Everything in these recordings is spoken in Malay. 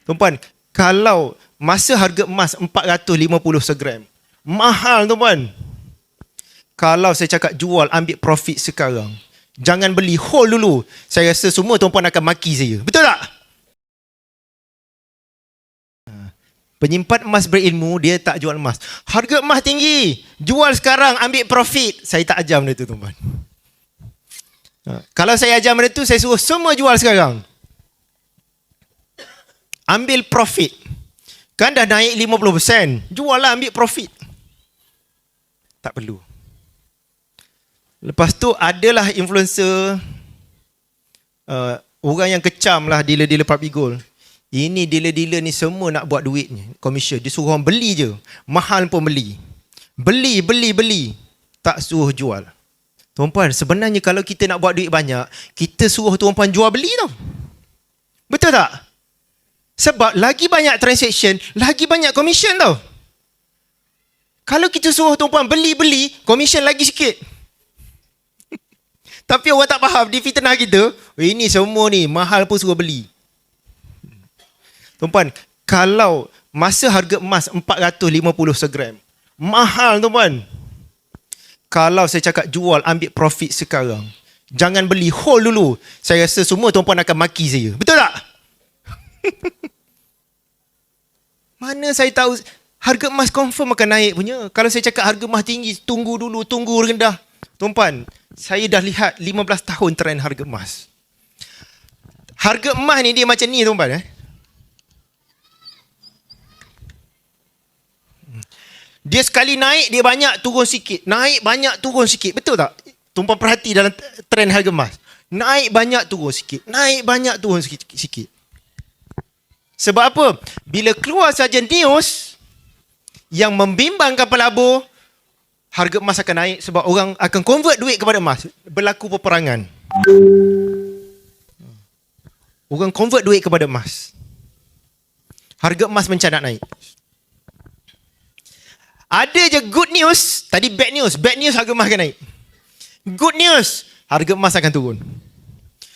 Tuan-puan, kalau masa harga emas 450 segram, mahal tuan-puan. Kalau saya cakap jual, ambil profit sekarang, jangan beli, hold dulu, saya rasa semua tuan-puan akan maki saya. Betul tak? Penyimpan emas berilmu, dia tak jual emas. Harga emas tinggi, jual sekarang, ambil profit. Saya tak ajar benda tu tuan-puan. Kalau saya ajar benda tu, saya suruh semua jual sekarang. Ambil profit. Kan dah naik 50%. Jual lah, ambil profit. Tak perlu. Lepas tu adalah influencer, orang yang kecam lah, dealer-dealer public gold. Ini dealer-dealer ni semua nak buat duit ni, komisen. Dia suruh orang beli je. Mahal pun beli. Beli. Tak suruh jual. Tuan-puan, sebenarnya kalau kita nak buat duit banyak, kita suruh tuan-puan jual beli tau. Betul tak? Sebab lagi banyak transaction, lagi banyak komisen tau. Kalau kita suruh tuan-puan beli, komisen lagi sikit. Tapi orang tak faham, dia fitnah kita. Ini semua ni, mahal pun suruh beli. Tuan-puan, kalau masa harga emas 450 segram, mahal tuan-puan. Kalau saya cakap jual, ambil profit sekarang, jangan beli, hold dulu. Saya rasa semua tuan-puan akan maki saya. Betul tak? Mana saya tahu harga emas confirm akan naik punya. Kalau saya cakap harga emas tinggi, tunggu dulu, tunggu rendah. Tuan-puan, saya dah lihat 15 tahun trend harga emas. Harga emas ni dia macam ni tuan-puan. Dia sekali naik, dia banyak turun sikit. Naik banyak turun sikit. Betul tak? Tuan-puan perhati dalam trend harga emas. Naik banyak turun sikit. Naik banyak turun sikit. Sebab apa? Bila keluar saja news yang membimbangkan pelabur, harga emas akan naik sebab orang akan convert duit kepada emas. Berlaku peperangan. Orang convert duit kepada emas. Harga emas mencadat naik. Ada je good news, tadi bad news. Bad news, harga emas akan naik. Good news, harga emas akan turun.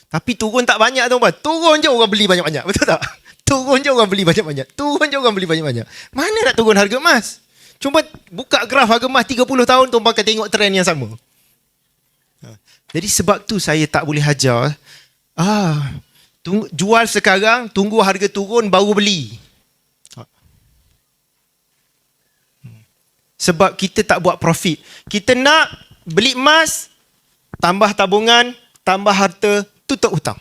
Tapi turun tak banyak tuan-tuan. Turun je orang beli banyak-banyak. Betul tak? Turun je orang beli banyak-banyak. Turun je orang beli banyak-banyak. Mana nak turun harga emas? Cuma buka graf harga emas 30 tahun, tuan-tuan akan tengok trend yang sama. Jadi sebab tu saya tak boleh hajar. Jual sekarang, tunggu harga turun baru beli. Sebab kita tak buat profit. Kita nak beli emas, tambah tabungan, tambah harta, tutup hutang.